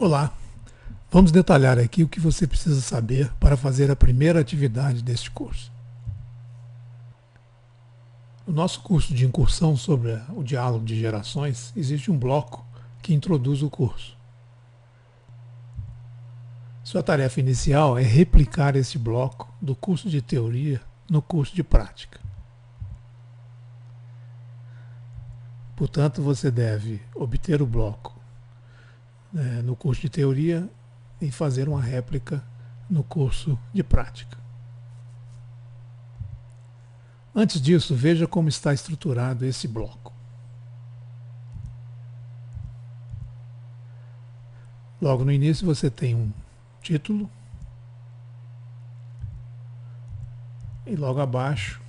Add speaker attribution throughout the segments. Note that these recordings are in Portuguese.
Speaker 1: Olá, vamos detalhar aqui o que você precisa saber para fazer a primeira atividade deste curso. No nosso curso de incursão sobre o diálogo de gerações, existe um bloco que introduz o curso. Sua tarefa inicial é replicar esse bloco do curso de teoria no curso de prática. Portanto, você deve obter o bloco no curso de teoria e fazer uma réplica no curso de prática. Antes disso, veja como está estruturado esse bloco. Logo no início você tem um título e logo abaixo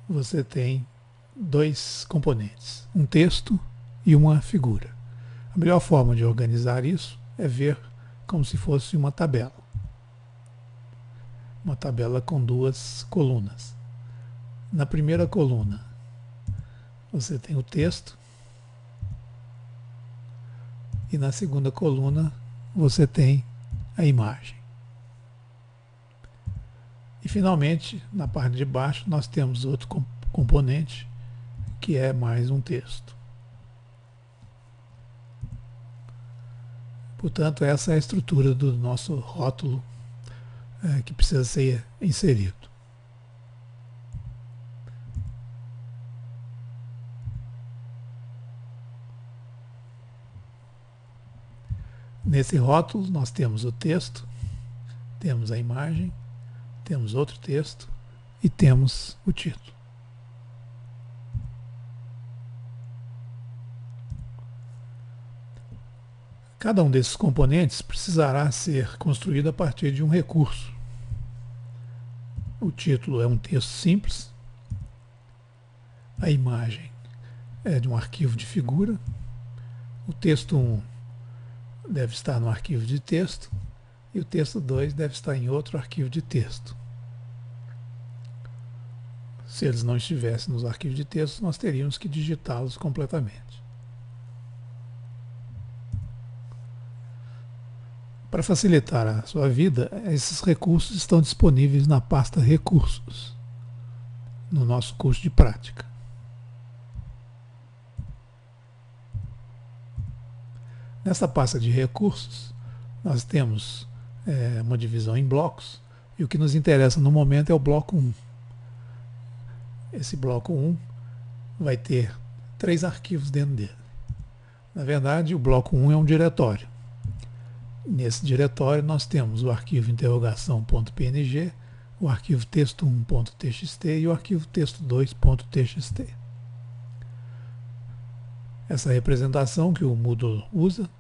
Speaker 1: você tem dois componentes, um texto e uma figura. A melhor forma de organizar isso é ver como se fosse uma tabela com duas colunas. Na primeira coluna você tem o texto e na segunda coluna você tem a imagem. E finalmente, na parte de baixo, nós temos outro componente que é mais um texto. Portanto, essa é a estrutura do nosso rótulo que precisa ser inserido. Nesse rótulo nós temos o texto, temos a imagem, temos outro texto e temos o título. Cada um desses componentes precisará ser construído a partir de um recurso. O título é um texto simples, a imagem é de um arquivo de figura, o texto 1 deve estar no arquivo de texto e o texto 2 deve estar em outro arquivo de texto. Se eles não estivessem nos arquivos de texto, nós teríamos que digitá-los completamente. Para facilitar a sua vida, esses recursos estão disponíveis na pasta Recursos, no nosso curso de prática. Nessa pasta de recursos, nós temos uma divisão em blocos, e o que nos interessa no momento é o bloco 1. Esse bloco 1 vai ter 3 arquivos dentro dele. Na verdade, o bloco 1 é um diretório. Nesse diretório nós temos o arquivo interrogação.png, o arquivo texto1.txt e o arquivo texto2.txt. Essa representação que o Moodle usa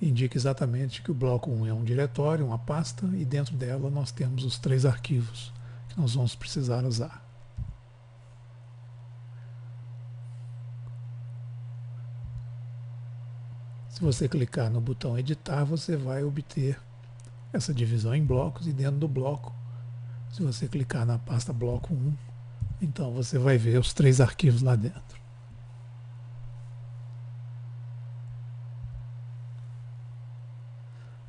Speaker 1: indica exatamente que o bloco 1 é um diretório, uma pasta, e dentro dela nós temos os 3 arquivos que nós vamos precisar usar. Se você clicar no botão editar, você vai obter essa divisão em blocos, e dentro do bloco, se você clicar na pasta bloco 1, então você vai ver os 3 arquivos lá dentro.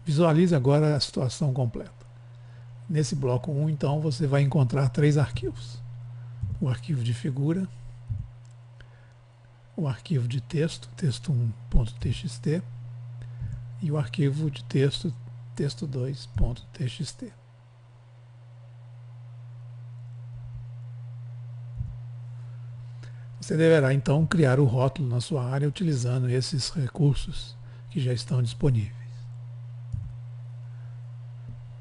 Speaker 1: Visualize agora a situação completa. Nesse bloco 1, então, você vai encontrar 3 arquivos. O arquivo de figura, o arquivo de texto, texto1.txt, e o arquivo de texto, texto2.txt. Você deverá então criar o rótulo na sua área utilizando esses recursos que já estão disponíveis.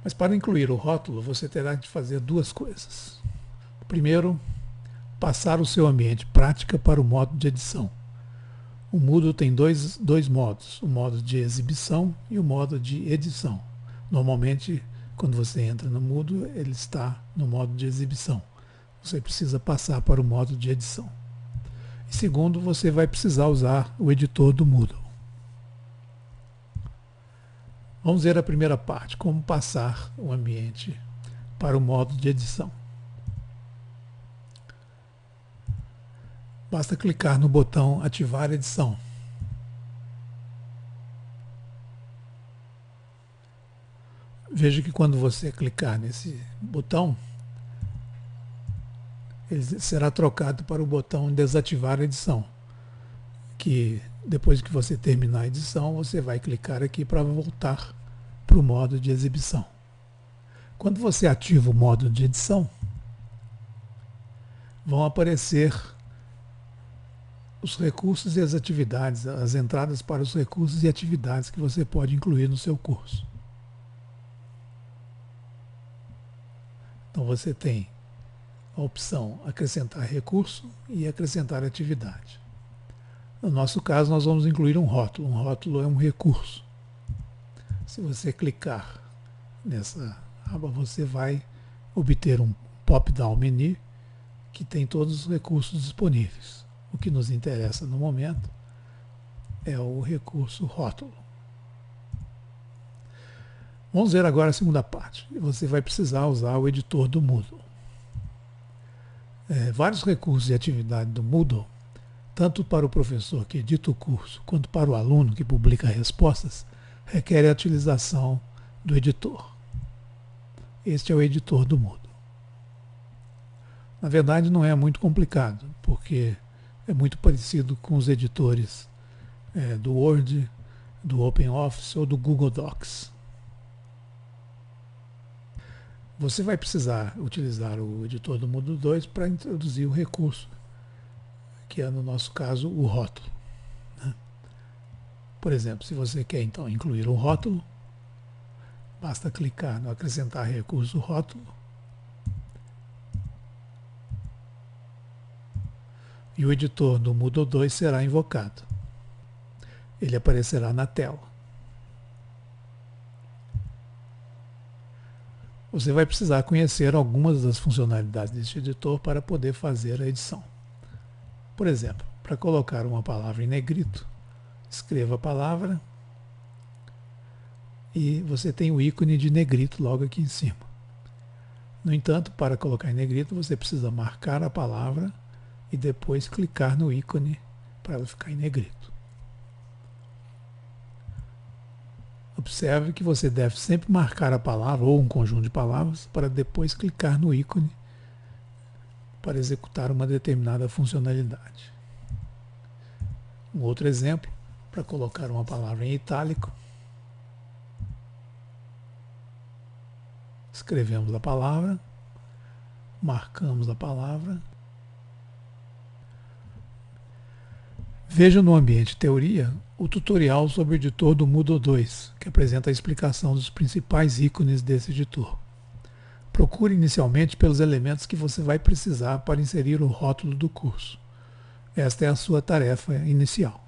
Speaker 1: Mas para incluir o rótulo, você terá de fazer 2 coisas. Primeiro, passar o seu ambiente prática para o modo de edição. O Moodle tem dois modos, o modo de exibição e o modo de edição. Normalmente, quando você entra no Moodle, ele está no modo de exibição. Você precisa passar para o modo de edição. E segundo, você vai precisar usar o editor do Moodle. Vamos ver a primeira parte, como passar o ambiente para o modo de edição. Basta clicar no botão Ativar edição. Veja que quando você clicar nesse botão, ele será trocado para o botão desativar a edição, que depois que você terminar a edição, você vai clicar aqui para voltar para o modo de exibição. Quando você ativa o modo de edição, vão aparecer os recursos e as atividades, as entradas para os recursos e atividades que você pode incluir no seu curso. Então você tem a opção acrescentar recurso e acrescentar atividade. No nosso caso, nós vamos incluir um rótulo. Um rótulo é um recurso. Se você clicar nessa aba, você vai obter um pop-down menu que tem todos os recursos disponíveis. O que nos interessa no momento é o recurso rótulo. Vamos ver agora a segunda parte. Você vai precisar usar o editor do Moodle. Vários recursos e atividades do Moodle, tanto para o professor que edita o curso, quanto para o aluno que publica respostas, requerem a utilização do editor. Este é o editor do Moodle. Na verdade, não é muito complicado, porque é muito parecido com os editores do Word, do OpenOffice ou do Google Docs. Você vai precisar utilizar o editor do Moodle 2 para introduzir o recurso, que é, no nosso caso, o rótulo. Por exemplo, se você quer então incluir um rótulo, basta clicar no acrescentar recurso rótulo e o editor do Moodle 2 será invocado. Ele aparecerá na tela. Você vai precisar conhecer algumas das funcionalidades deste editor para poder fazer a edição. Por exemplo, para colocar uma palavra em negrito, escreva a palavra e você tem o ícone de negrito logo aqui em cima. No entanto, para colocar em negrito, você precisa marcar a palavra e depois clicar no ícone para ela ficar em negrito. Observe que você deve sempre marcar a palavra ou um conjunto de palavras para depois clicar no ícone para executar uma determinada funcionalidade. Um outro exemplo, para colocar uma palavra em itálico, escrevemos a palavra, marcamos a palavra. Veja no ambiente teoria o tutorial sobre o editor do Moodle 2, que apresenta a explicação dos principais ícones desse editor. Procure inicialmente pelos elementos que você vai precisar para inserir o rótulo do curso. Esta é a sua tarefa inicial.